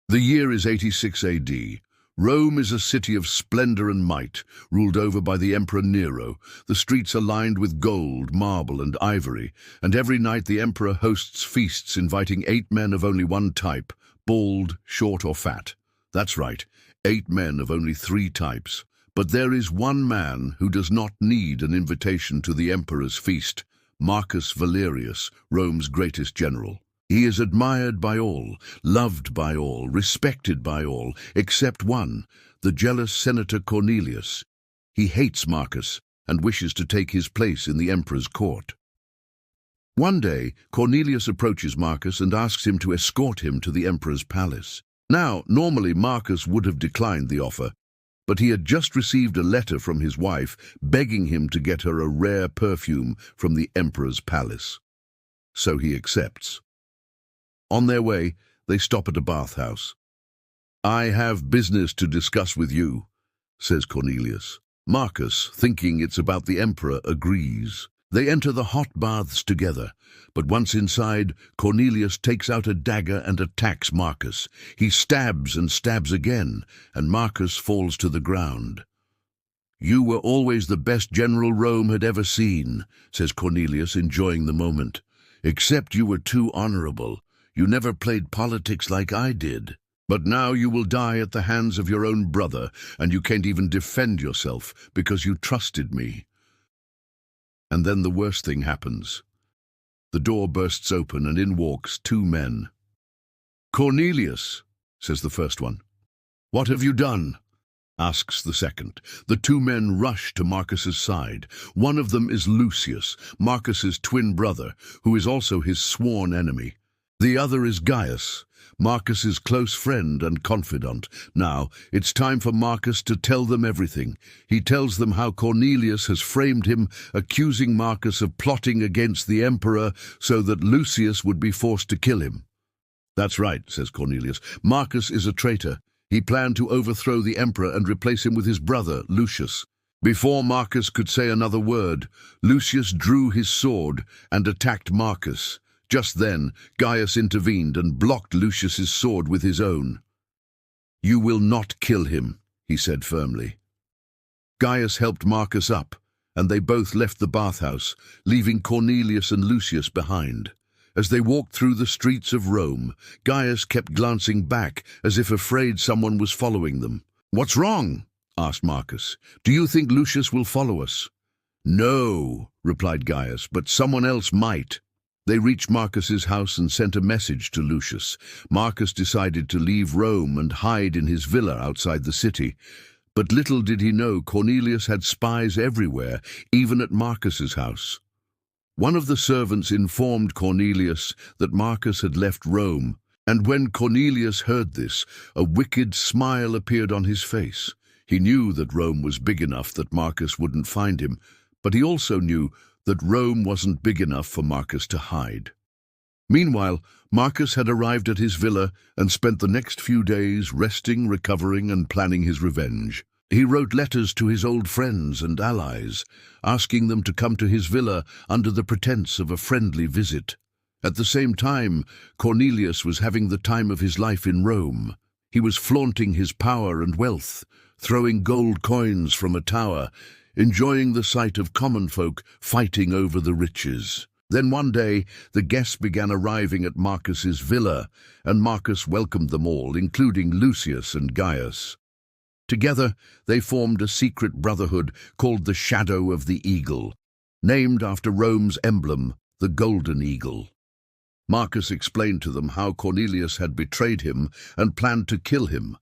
The year is 86 AD. Rome is a city of splendor and might, ruled over by the Emperor Nero. The streets are lined with gold, marble, and ivory, and every night the emperor hosts feasts inviting 8 men of only one type, bald, short, or fat. That's right, 8 men of only 3 types. But there is one man who does not need an invitation to the emperor's feast, Marcus Valerius, Rome's greatest general. He is admired by all, loved by all, respected by all, except one, the jealous Senator Cornelius. He hates Marcus and wishes to take his place in the emperor's court. One day, Cornelius approaches Marcus and asks him to escort him to the emperor's palace. Now, normally Marcus would have declined the offer, but he had just received a letter from his wife begging him to get her a rare perfume from the emperor's palace. So he accepts. On their way, they stop at a bathhouse. "I have business to discuss with you," says Cornelius. Marcus, thinking it's about the emperor, agrees. They enter the hot baths together, but once inside, Cornelius takes out a dagger and attacks Marcus. He stabs and stabs again, and Marcus falls to the ground. "You were always the best general Rome had ever seen," says Cornelius, enjoying the moment. "Except you were too honorable. You never played politics like I did. But now you will die at the hands of your own brother, and you can't even defend yourself because you trusted me." And then the worst thing happens. The door bursts open and in walks 2 men. "Cornelius," says the first one. "What have you done?" asks the second. The 2 men rush to Marcus's side. One of them is Lucius, Marcus's twin brother, who is also his sworn enemy. The other is Gaius, Marcus's close friend and confidant. Now, it's time for Marcus to tell them everything. He tells them how Cornelius has framed him, accusing Marcus of plotting against the emperor so that Lucius would be forced to kill him. "That's right," says Cornelius. "Marcus is a traitor. He planned to overthrow the emperor and replace him with his brother, Lucius." Before Marcus could say another word, Lucius drew his sword and attacked Marcus. Just then, Gaius intervened and blocked Lucius's sword with his own. "You will not kill him," he said firmly. Gaius helped Marcus up, and they both left the bathhouse, leaving Cornelius and Lucius behind. As they walked through the streets of Rome, Gaius kept glancing back as if afraid someone was following them. "What's wrong?" asked Marcus. "Do you think Lucius will follow us?" "No," replied Gaius, "but someone else might." They reached Marcus's house and sent a message to Lucius. Marcus decided to leave Rome and hide in his villa outside the city. But little did he know Cornelius had spies everywhere, even at Marcus's house. One of the servants informed Cornelius that Marcus had left Rome, and when Cornelius heard this, a wicked smile appeared on his face. He knew that Rome was big enough that Marcus wouldn't find him, but he also knew that Rome wasn't big enough for Marcus to hide. Meanwhile, Marcus had arrived at his villa and spent the next few days resting, recovering, and planning his revenge. He wrote letters to his old friends and allies, asking them to come to his villa under the pretense of a friendly visit. At the same time, Cornelius was having the time of his life in Rome. He was flaunting his power and wealth, throwing gold coins from a tower, enjoying the sight of common folk fighting over the riches. Then one day, the guests began arriving at Marcus's villa, and Marcus welcomed them all, including Lucius and Gaius. Together, they formed a secret brotherhood called the Shadow of the Eagle, named after Rome's emblem, the golden eagle. Marcus explained to them how Cornelius had betrayed him and planned to kill him.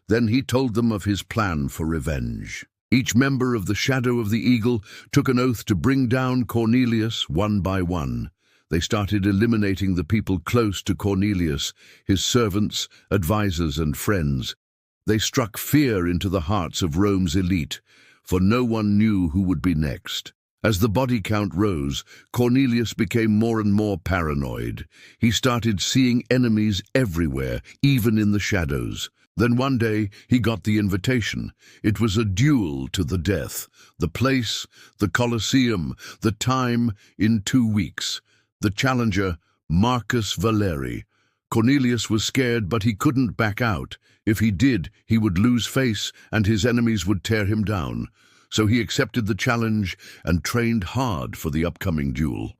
Then he told them of his plan for revenge. Each member of the Shadow of the Eagle took an oath to bring down Cornelius one by one. They started eliminating the people close to Cornelius, his servants, advisors, and friends. They struck fear into the hearts of Rome's elite, for no one knew who would be next. As the body count rose, Cornelius became more and more paranoid. He started seeing enemies everywhere, even in the shadows. Then one day he got the invitation. It was a duel to the death. The place, the Colosseum, the time, in 2 weeks. The challenger, Marcus Valeri. Cornelius was scared, but he couldn't back out. If he did, he would lose face and his enemies would tear him down. So he accepted the challenge and trained hard for the upcoming duel.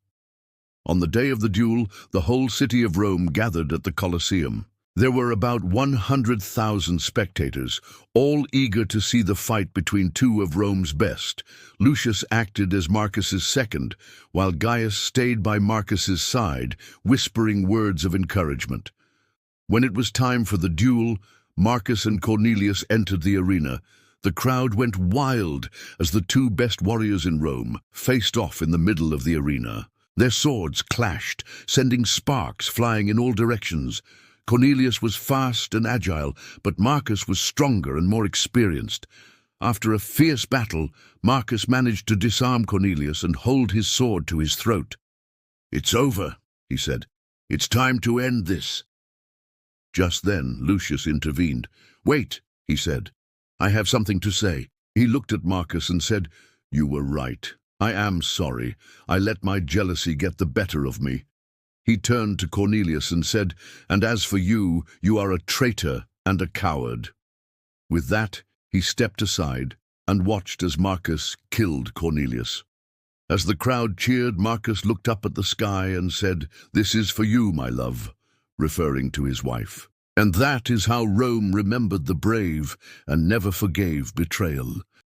On the day of the duel, the whole city of Rome gathered at the Colosseum. There were about 100,000 spectators, all eager to see the fight between two of Rome's best. Lucius acted as Marcus's second, while Gaius stayed by Marcus's side, whispering words of encouragement. When it was time for the duel, Marcus and Cornelius entered the arena. The crowd went wild as the two best warriors in Rome faced off in the middle of the arena. Their swords clashed, sending sparks flying in all directions. Cornelius was fast and agile, but Marcus was stronger and more experienced. After a fierce battle, Marcus managed to disarm Cornelius and hold his sword to his throat. "It's over," he said. "It's time to end this." Just then, Lucius intervened. "Wait," he said. "I have something to say." He looked at Marcus and said, "You were right. I am sorry. I let my jealousy get the better of me." He turned to Cornelius and said, "And as for you, you are a traitor and a coward." With that, he stepped aside and watched as Marcus killed Cornelius. As the crowd cheered, Marcus looked up at the sky and said, "This is for you, my love," referring to his wife. And that is how Rome remembered the brave and never forgave betrayal.